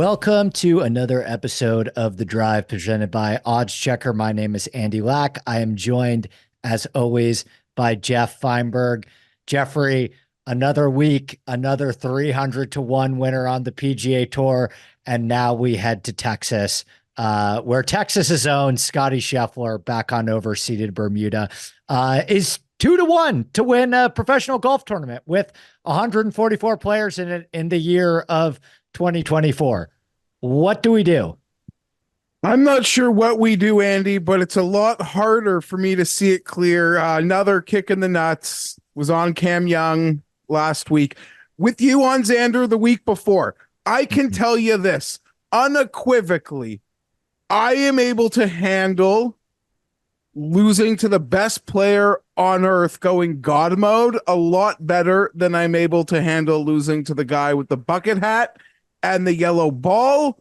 Welcome to another episode of The Drive presented by Oddschecker. My name is Andy Lack. I am joined, as always, by Geoff Fienberg. Jeffrey, another week, another 300 to 1 winner on the PGA Tour. And now we head to Texas, where Texas's own Scotty Scheffler, back on overseeded Bermuda, is 2 to 1 to win a professional golf tournament with 144 players in it in the year of 2024. What do we do? I'm not sure what we do, Andy, but it's a lot harder for me to see it clear. Another kick in the nuts was on Cam Young last week. With you on Xander the week before. I can tell you this unequivocally. I am able to handle losing to the best player on earth going God mode a lot better than I'm able to handle losing to the guy with the bucket hat and the yellow ball.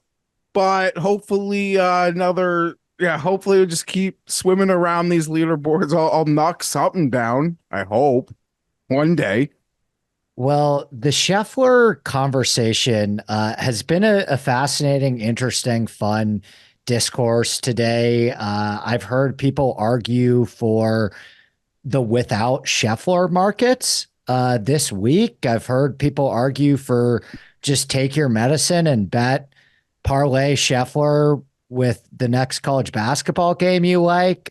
But hopefully hopefully we'll just keep swimming around these leaderboards. I'll knock something down, I hope, one day. Well, the Scheffler conversation has been a fascinating, interesting, fun discourse today. I've heard people argue for the without Scheffler markets this week. I've heard people argue for just take your medicine and bet parlay Scheffler with the next college basketball game you like.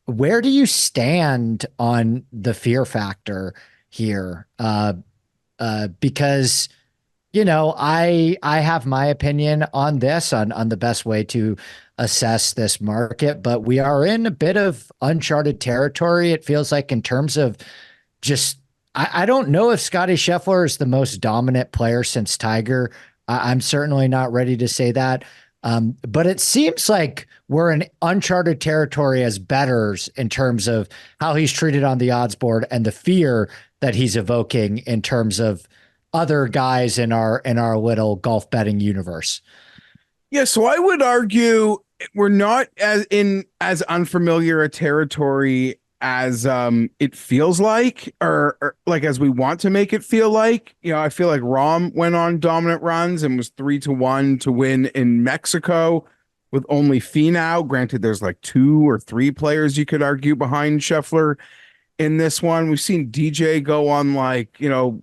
Where do you stand on the fear factor here? Because, I have my opinion on this, on the best way to assess this market, but we are in a bit of uncharted territory. It feels like in terms of just, I don't know if Scotty Scheffler is the most dominant player since Tiger. I'm certainly not ready to say that. But it seems like we're in uncharted territory as bettors in terms of how he's treated on the odds board and the fear that he's evoking in terms of other guys in our little golf betting universe. Yeah, so I would argue we're not as unfamiliar a territory as it feels like, or like as we want to make it feel like. I feel like Rahm went on dominant runs and was 3 to 1 to win in Mexico with only Finau. Granted, there's like 2 or 3 players you could argue behind Scheffler in this one. We've seen DJ go on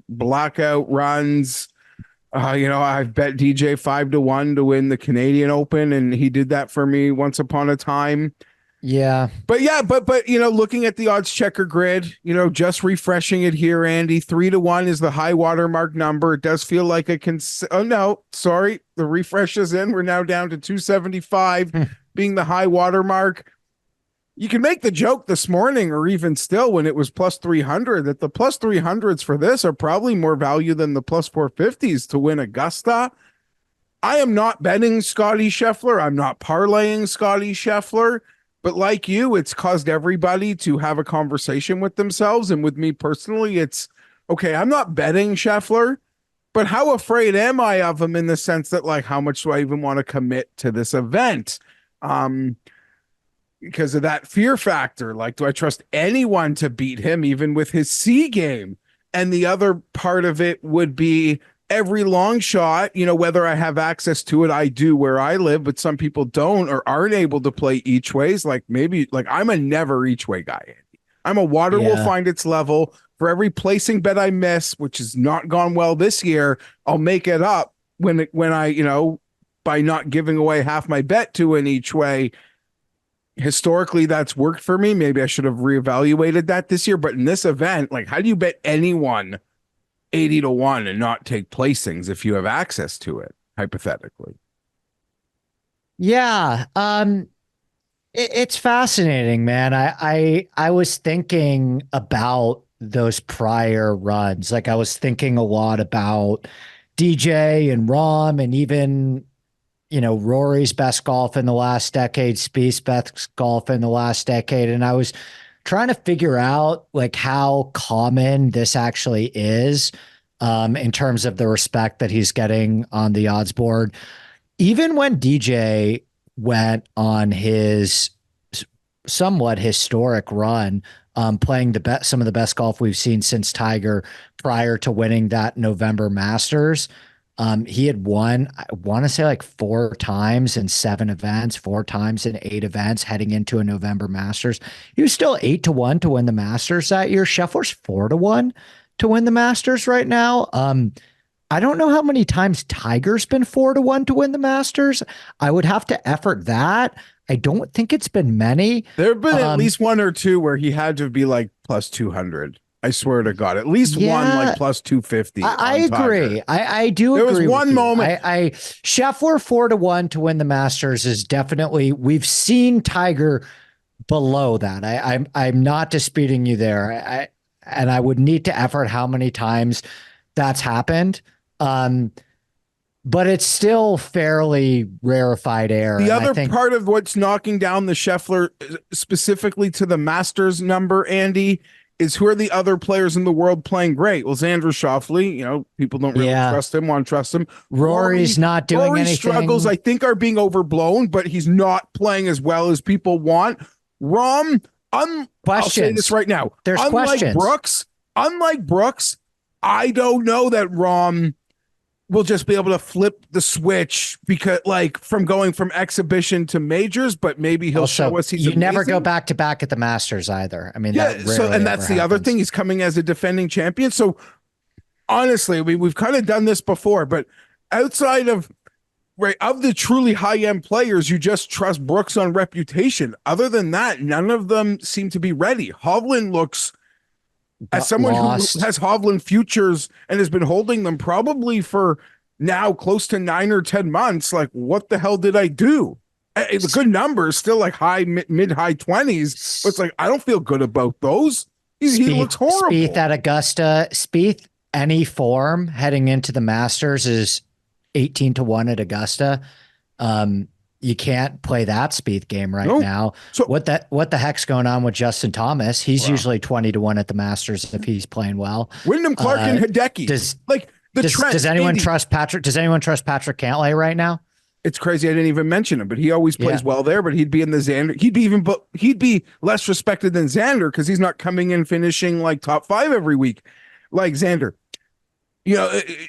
blackout runs. I've bet DJ 5 to 1 to win the Canadian Open, and he did that for me once upon a time. Yeah. But looking at the odds checker grid, just refreshing it here, Andy, 3 to 1 is the high watermark number. It does feel like the refresh is in. We're now down to 275 being the high watermark. You can make the joke this morning, or even still when it was plus 300, that the plus 300s for this are probably more value than the plus 450s to win Augusta. I am not betting Scotty Scheffler. I'm not parlaying Scotty Scheffler. But like you, it's caused everybody to have a conversation with themselves. And with me personally, it's, okay, I'm not betting Scheffler, but how afraid am I of him in the sense that, like, how much do I even want to commit to this event? Because of that fear factor. Like, do I trust anyone to beat him, even with his C game? And the other part of it would be every long shot, whether I have access to it, I do where I live, but some people don't or aren't able to play each ways. Like I'm a never each way guy, Andy. I'm a water will find its level. For every placing bet I miss, which has not gone well this year, I'll make it up when I, by not giving away half my bet to an each way. Historically, that's worked for me. Maybe I should have reevaluated that this year. But in this event, like, how do you bet anyone 80 to 1 and not take placings if you have access to it, hypothetically? Yeah. It's fascinating, man. I was thinking about those prior runs. Like, I was thinking a lot about DJ and Rahm, and even, Rory's best golf in the last decade, Spieth's best golf in the last decade. And I was trying to figure out like how common this actually is in terms of the respect that he's getting on the odds board. Even when DJ went on his somewhat historic run, playing some of the best golf we've seen since Tiger prior to winning that November Masters, He had won, I want to say like 4 times in 7 events, 4 times in 8 events heading into a November Masters. He was still 8-1 to win the Masters that year. Scheffler's 4-1 to win the Masters right now. I don't know how many times Tiger's been 4-1 to win the Masters. I would have to effort that. I don't think it's been many. There have been at least one or two where he had to be like plus 200. I swear to God, at least one like plus 250. I agree. I do there agree. There was one moment. Scheffler 4-1 to win the Masters is definitely, we've seen Tiger below that. I'm not disputing you there. And I would need to effort how many times that's happened. But it's still fairly rarefied air. The other part of what's knocking down the Scheffler specifically to the Masters number, Andy, is who are the other players in the world playing great? Well, Xander Schauffele, people don't really trust him, want to trust him. Rory's not doing anything. Struggles, I think, are being overblown, but he's not playing as well as people want. Rahm, I'll say this right now. There's questions. Unlike Brooks, I don't know that Rahm will just be able to flip the switch because from going from exhibition to majors, but maybe he'll show us he's amazing. Never go back to back at the Masters either. I mean, that's the other thing. He's coming as a defending champion. So honestly, we've kind of done this before, but outside of the truly high-end players, you just trust Brooks on reputation. Other than that, none of them seem to be ready. Hovland looks, as someone who has Hovland futures and has been holding them probably for now close to 9 or 10 months, like, what the hell did I do? It's a good number, still like mid-high 20s, but it's like, I don't feel good about those. He looks horrible. Spieth at Augusta. Spieth, any form heading into the Masters is 18-1 at Augusta. You can't play that Spieth game right now. So what the heck's going on with Justin Thomas? He's usually 20-1 at the Masters if he's playing well. Wyndham Clark and Hideki. Does anyone trust Patrick? Does anyone trust Patrick Cantlay right now? It's crazy. I didn't even mention him, but he always plays well there. But he'd be in the Xander. He'd be less respected than Xander because he's not coming in finishing like top 5 every week like Xander.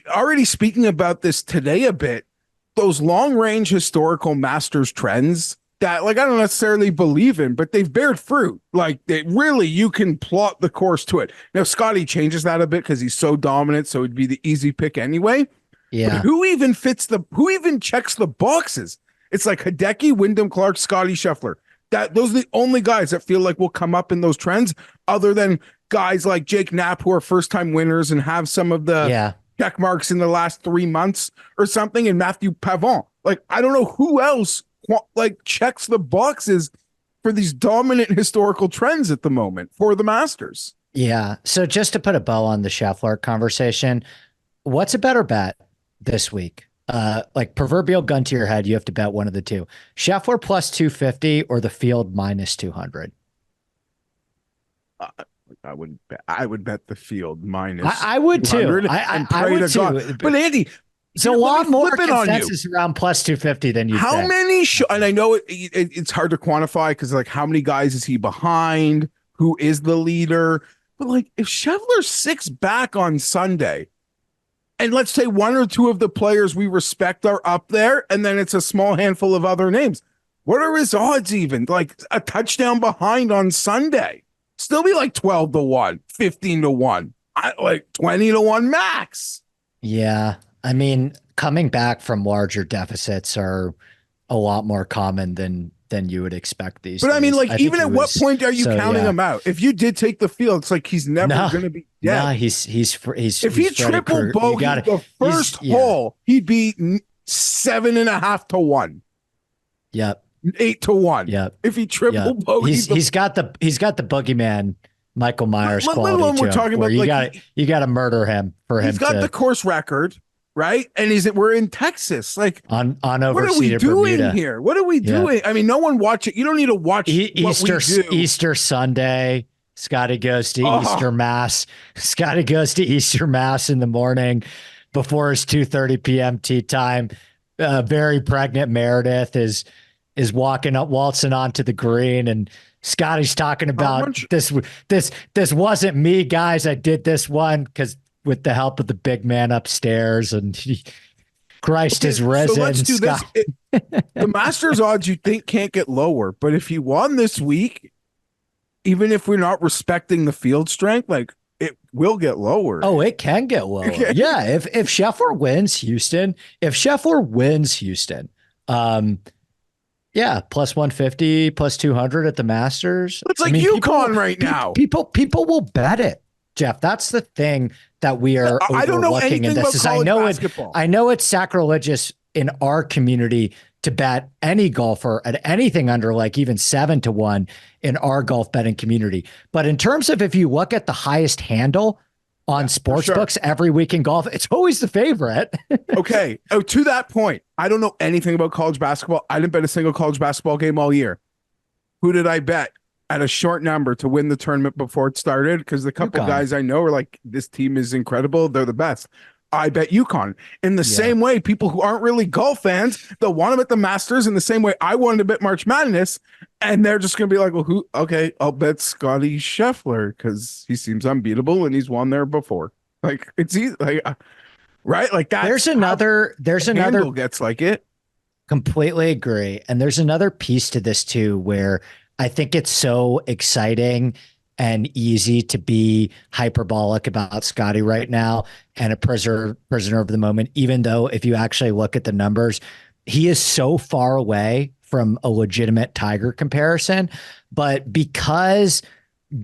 Already speaking about this today a bit. Those long-range historical Masters trends that, I don't necessarily believe in, but they've bared fruit. You can plot the course to it. Now, Scotty changes that a bit because he's so dominant, so it'd be the easy pick anyway. Yeah. But who even checks the boxes? It's like Hideki, Wyndham Clark, Scotty Scheffler. Those are the only guys that feel like will come up in those trends, other than guys like Jake Knapp, who are first-time winners and have some of the check marks in the last 3 months or something, and Matthew Pavon. I don't know who else checks the boxes for these dominant historical trends at the moment for the Masters. Yeah. So just to put a bow on the Scheffler conversation, what's a better bet this week? Proverbial gun to your head, you have to bet one of the two. Scheffler plus 250 or the field minus 200. I would bet the field minus. I would too. I would too. God. But Andy, it's a lot more consensus around plus 250 than you. How many? And I know it's hard to quantify because how many guys is he behind? Who is the leader? But if Scheffler's 6 back on Sunday, and let's say 1 or 2 of the players we respect are up there, and then it's a small handful of other names. What are his odds even? A touchdown behind on Sunday. Still be 12-1, 15-1, 20-1 max. Yeah. I mean, coming back from larger deficits are a lot more common than you would expect these days. But I mean, even at what point are you counting him out? If you did take the field, it's he's never going to be dead. No, he's if he triple bogeyed the first hole, he'd be 7.5-1. Yep. 8-1. Yep. If he triple bogeyed, he's got the boogeyman Michael Myers quality we're talking about, you got to murder him for him. He's got the course record, right? And we're in Texas, on overseeded what are we doing Bermuda here? What are we doing? I mean, no one watch it. You don't need to watch Easter Sunday. Scotty goes to Easter Mass. Scotty goes to Easter Mass in the morning before his 2:30 p.m. tee time. Very pregnant Meredith is waltzing onto the green, and Scotty's talking about this wasn't me, guys. I did this one because with the help of the big man upstairs, and Christ is So risen, let's do this. Scott. The Masters odds you think can't get lower, but if he won this week, even if we're not respecting the field strength, like it will get lower. Oh, it can get lower. Okay. Yeah, if Scheffler wins Houston, um, yeah, plus 150, plus 200 at the Masters. It's like UConn right now. People will bet it, Geoff. That's the thing that we are I don't know overlooking in anything this. about college basketball. I know it's sacrilegious in our community to bet any golfer at anything under like even 7-1 in our golf betting community. But in terms of if you look at the highest handle on sports books every week in golf, it's always the favorite. Okay. Oh, to that point, I don't know anything about college basketball. I didn't bet a single college basketball game all year. Who did I bet at a short number to win the tournament before it started? Because the couple guys I know are like, this team is incredible. They're the best. I bet UConn. In the same way, people who aren't really golf fans, they'll want them at the Masters in the same way I wanted to bet March Madness. And they're just going to be like, well, who? Okay, I'll bet Scotty Scheffler because he seems unbeatable and he's won there before. Like, it's easy. Like, right? Like that. There's another gets like it. Completely agree. And there's another piece to this too, where I think it's so exciting and easy to be hyperbolic about Scotty right now and a prisoner of the moment, even though if you actually look at the numbers, he is so far away from a legitimate Tiger comparison. But because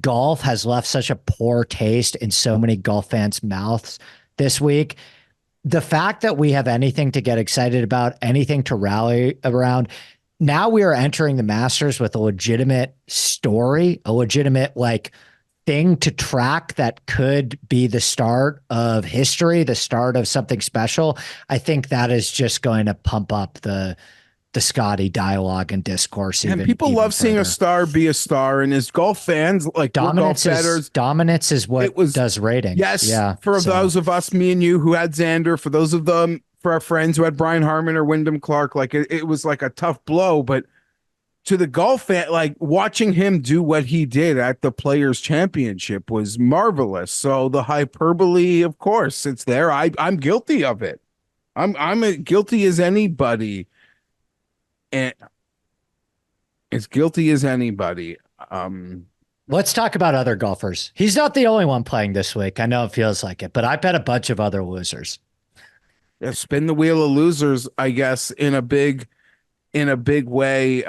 golf has left such a poor taste in so many golf fans' mouths this week, the fact that we have anything to get excited about, anything to rally around, now we are entering the Masters with a legitimate story, a legitimate like thing to track that could be the start of history, the start of something special. I think that is just going to pump up the Scotty dialogue and discourse. And people love seeing a star be a star, and as golf fans, like dominance is what does ratings. Yes, yeah. For those of us, me and you, who had Xander, for those of them, for our friends who had Brian Harmon or Wyndham Clark, like it was like a tough blow. But to the golf fan, like watching him do what he did at the Players Championship was marvelous. So the hyperbole, of course, it's there. I'm guilty of it. I'm as guilty as anybody. And as guilty as anybody. Let's talk about other golfers. He's not the only one playing this week. I know it feels like it, but I bet a bunch of other losers. Yeah, spin the wheel of losers, I guess, in a big way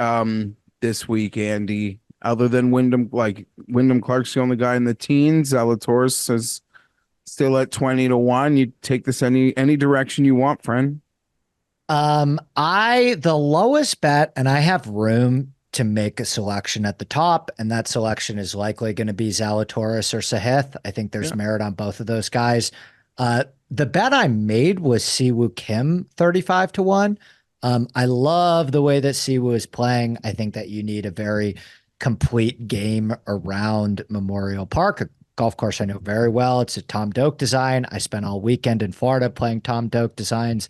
this week, Andy. Other than Wyndham Clark's the only guy in the teens. Zalatoris is still at 20-1. You take this any direction you want, friend. The lowest bet, and I have room to make a selection at the top, and that selection is likely going to be Zalatoris or Sahith. I think there's merit on both of those guys. The bet I made was Siwoo Kim 35-1. I love the way that Siwoo is playing. I think that you need a very complete game around Memorial Park, a golf course I know very well. It's a Tom Doak design. I spent all weekend in Florida playing Tom Doak designs.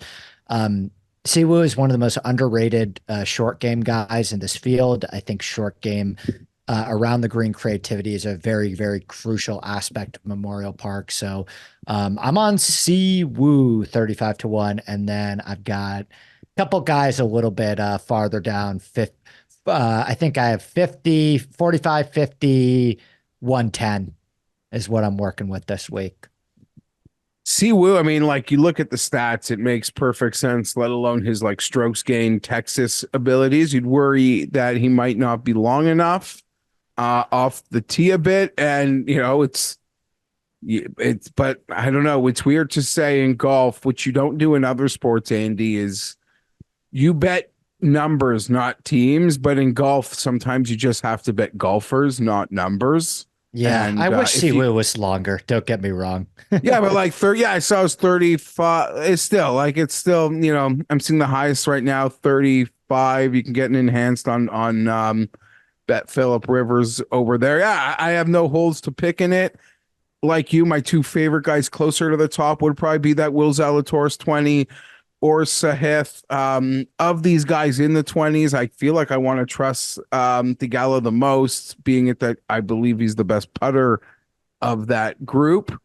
Siwoo is one of the most underrated short game guys in this field. I think short game around the green creativity is a very, very crucial aspect of Memorial Park. So I'm on Siwoo 35-1, and then I've got a couple guys a little bit farther down. I think I have 50, 45, 50, 110 is what I'm working with this week. Siwoo, I mean, like you look at the stats, it makes perfect sense, let alone his like strokes gain Texas abilities. You'd worry that he might not be long enough off the tee a bit. And, you know, but I don't know. It's weird to say in golf, which you don't do in other sports, Andy, is you bet numbers, not teams. But in golf, sometimes you just have to bet golfers, not numbers. Yeah, and I wish Siwoo was longer. Don't get me wrong. Yeah, but like 30, yeah, I saw it was 35. It's still, you know, I'm seeing the highest right now, 35. You can get an enhanced on Bet Phillip Rivers over there. Yeah, I have no holes to pick in it. Like you, my two favorite guys closer to the top would probably be that Will Zalatoris 20 or Sahith. Of these guys in the 20s, I feel like I want to trust Theegala the most, being it that I believe he's the best putter of that group.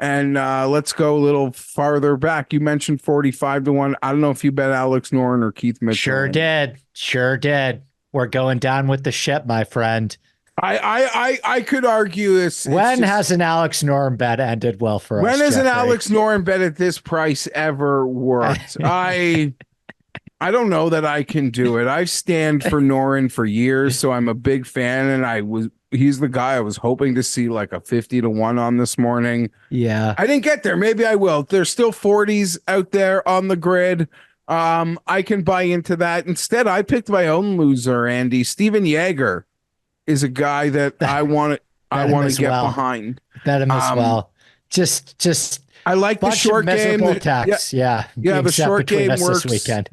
And let's go a little farther back. You mentioned 45 to 1. I don't know if you bet Alex Noren or Keith Mitchell. Sure did. Sure did. We're going down with the ship, my friend. I could argue this. When has an Alex Noren bet ended well for when us, has an Jeffrey? Alex Noren bet at this price ever worked? I don't know that I can do it. I stand for Noren for years, so I'm a big fan, and he's the guy I was hoping to see like a 50 to 1 on this morning. Yeah. I didn't get there. Maybe I will. There's still 40s out there on the grid. I can buy into that. Instead, I picked my own loser, Andy. Steven Yeager is a guy that I want to get behind. Bet him as well. Just I like the short game. Yeah, the short game works this weekend.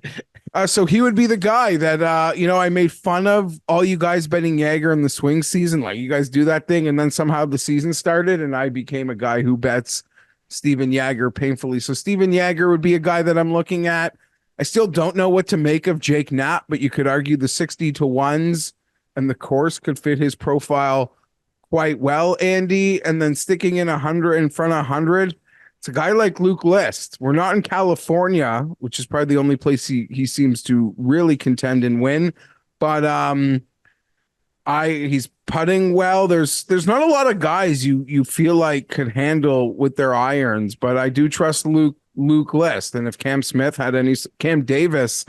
So he would be the guy that I made fun of all you guys betting Yeager in the swing season. Like, you guys do that thing, and then somehow the season started, and I became a guy who bets Steven Yeager painfully. So Steven Yeager would be a guy that I'm looking at. I still don't know what to make of Jake Knapp, but you could argue the 60 to 1s and the course could fit his profile quite well, Andy. And then sticking in 100 in front of 100, it's a guy like Luke List. We're not in California, which is probably the only place he seems to really contend and win. But he's putting well. There's not a lot of guys you feel like could handle with their irons, but I do trust Luke List. And if Cam Davis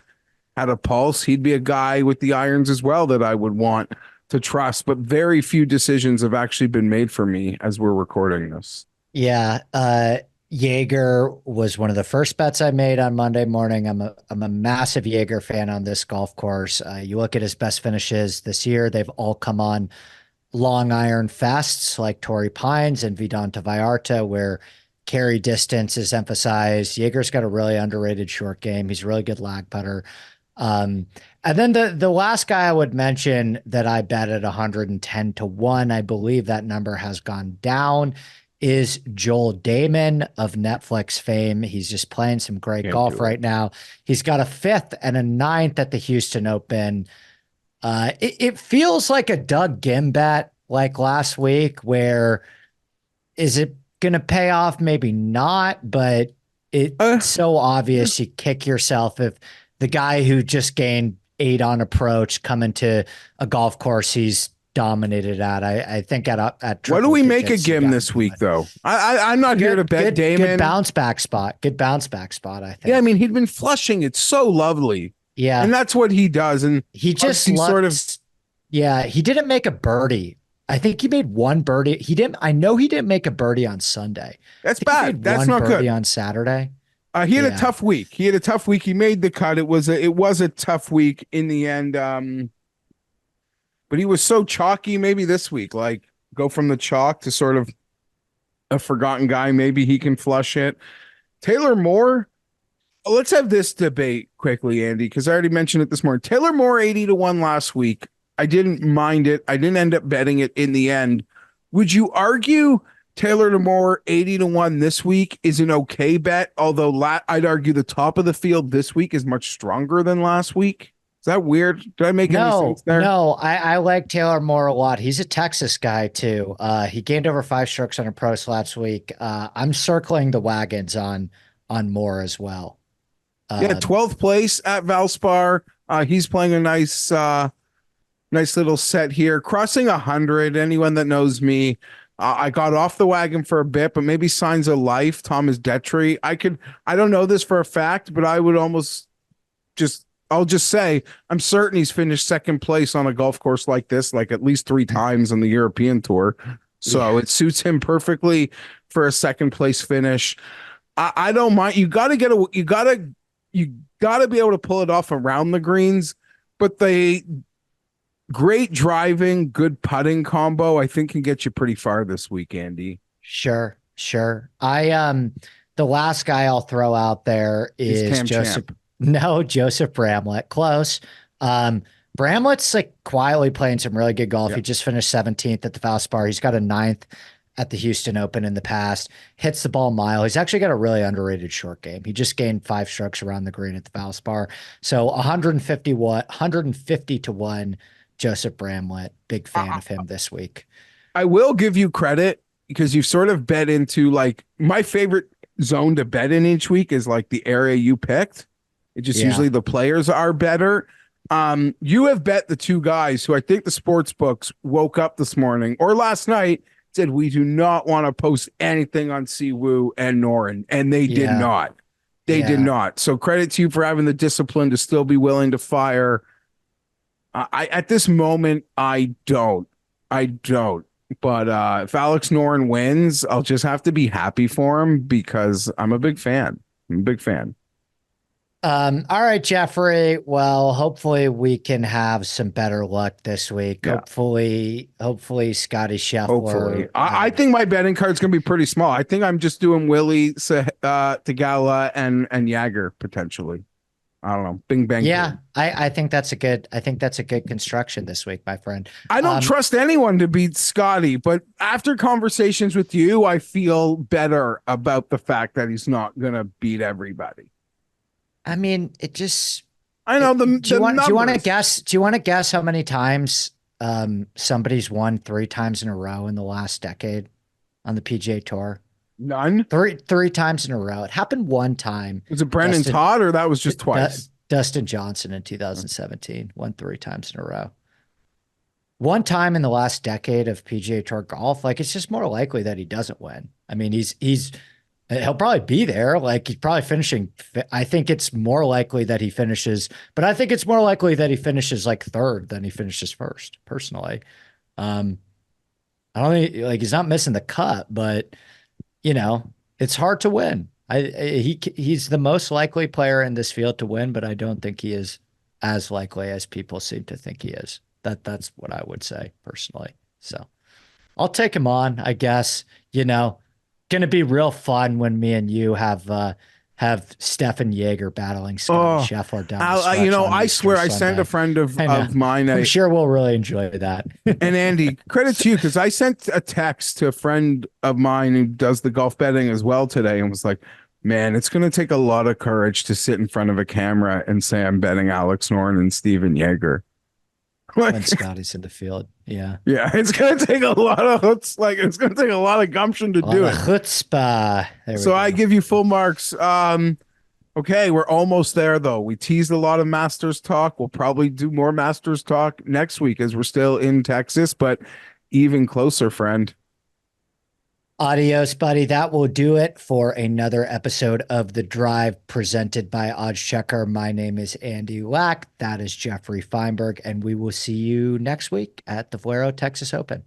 had a pulse, he'd be a guy with the irons as well that I would want to trust. But very few decisions have actually been made for me as we're recording this. Yeah. Yeager was one of the first bets I made on Monday morning. I'm a massive Yeager fan on this golf course. You look at his best finishes this year, they've all come on long iron fests like Torrey Pines and Vidanta Vallarta, where carry distance is emphasized. Yeager's got a really underrated short game. He's a really good lag putter. And then the last guy I would mention that I bet at 110 to 1, I believe that number has gone down, is Joel Damon of Netflix fame. He's just playing some great golf right now. He's got a 5th and a 9th at the Houston Open. It feels like a Doug Gim bet like last week, where is it going to pay off? Maybe not, but it's so obvious you kick yourself if the guy who just gained 8 on approach coming to a golf course he's dominated at. I think at what do we make of Gim this week, though? I'm not here to bet Damon. Good bounce back spot. I think. Yeah, I mean, he'd been flushing it so lovely. Yeah, and that's what he does. And he just he didn't make a birdie. I think he made one birdie. I know he didn't make a birdie on Sunday. That's bad. That's not good. On Saturday. He had a tough week. He made the cut. It was a tough week in the end. But he was so chalky. Maybe this week, like, go from the chalk to sort of a forgotten guy. Maybe he can flush it. Taylor Moore. Let's have this debate quickly, Andy, because I already mentioned it this morning. Taylor Moore 80 to 1 last week. I didn't mind it. I didn't end up betting it in the end. Would you argue Taylor Moore 80 to 1 this week is an okay bet? Although I'd argue the top of the field this week is much stronger than last week. Is that weird? Did I make any sense there? No, I like Taylor Moore a lot. He's a Texas guy too. He gained over 5 strokes on approach last week. I'm circling the wagons on Moore as well. 12th place at Valspar. He's playing a nice little set here, crossing 100. Anyone that knows me, I got off the wagon for a bit, but maybe signs of life. Thomas Detry. I don't know this for a fact, but I would I'll just say I'm certain he's finished second place on a golf course like this, like at least 3 times on the European Tour. So it suits him perfectly for a second place finish. I don't mind. You got to be able to pull it off around the greens, but the great driving, good putting combo, I think, can get you pretty far this week, Andy. Sure. The last guy I'll throw out there is Joseph. No, Joseph Bramlett. Close. Bramlett's like quietly playing some really good golf. He just finished 17th at the Valspar. He's got a 9th at the Houston Open in the past. Hits the ball mile. He's actually got a really underrated short game. He just gained 5 strokes around the green at the Valspar. So 150 to 1, Joseph Bramlett. Big fan of him this week. I will give you credit. because you've sort of bet into like my favorite zone to bet in each week is like the area you picked. It just Yeah. usually the players are better. You have bet the two guys who I think the sports books woke up this morning or last night said we do not want to post anything on Siwoo and Norin, and they did Yeah. not. They did Yeah. not. So credit to you for having the discipline to still be willing to fire. I at this moment I don't. I don't. But if Alex Noren wins, I'll just have to be happy for him because I'm a big fan. I'm a big fan. All right, Jeffrey. Well, hopefully we can have some better luck this week. Yeah. Hopefully Scotty Hopefully. Scheffler. I think my betting card's gonna be pretty small. I think I'm just doing Willie, Tagala, and Jagger potentially. I don't know. Bing bang. Yeah, Boom. I think that's a good construction this week, my friend. I don't trust anyone to beat Scotty, but after conversations with you, I feel better about the fact that he's not gonna beat everybody. I mean, it just I know do you want to numbers. guess? Do you want to guess how many times somebody's won 3 times in a row in the last decade on the PGA Tour? None. Three times in a row. It happened one time. Was it Brendan Dustin Todd or that was just twice? Dustin Johnson in 2017 won 3 times in a row. One time in the last decade of PGA Tour golf, like it's just more likely that he doesn't win. I mean, he'll probably be there. Like he's probably finishing. I think it's more likely that he finishes, but I think it's more likely that he finishes like third than he finishes first. Personally, I don't think like he's not missing the cut, but it's hard to win. He's the most likely player in this field to win, but I don't think he is as likely as people seem to think he is. That's what I would say personally. So I'll take him on, I guess. Gonna be real fun when me and you have Stefan Jaeger battling Scotty Scheffler down the stretch on I Easter swear I sent Sunday. a friend of I know. mine I'm sure we'll really enjoy that. and Andy, credit to you because I sent a text to a friend of mine who does the golf betting as well today and was like, man, it's going to take a lot of courage to sit in front of a camera and say I'm betting Alex Noren and Steven Jaeger. When Scotty's in the field. Yeah. Yeah, it's going to take a lot of it's going to take a lot of gumption to do it. Chutzpah. So I give you full marks. Okay, we're almost there though. We teased a lot of Masters talk. We'll probably do more Masters talk next week as we're still in Texas, but even closer, friend. Adios, buddy. That will do it for another episode of The Drive presented by Oddschecker. My name is Andy Lack. That is Jeffrey Fienberg, and we will see you next week at the Valero Texas Open.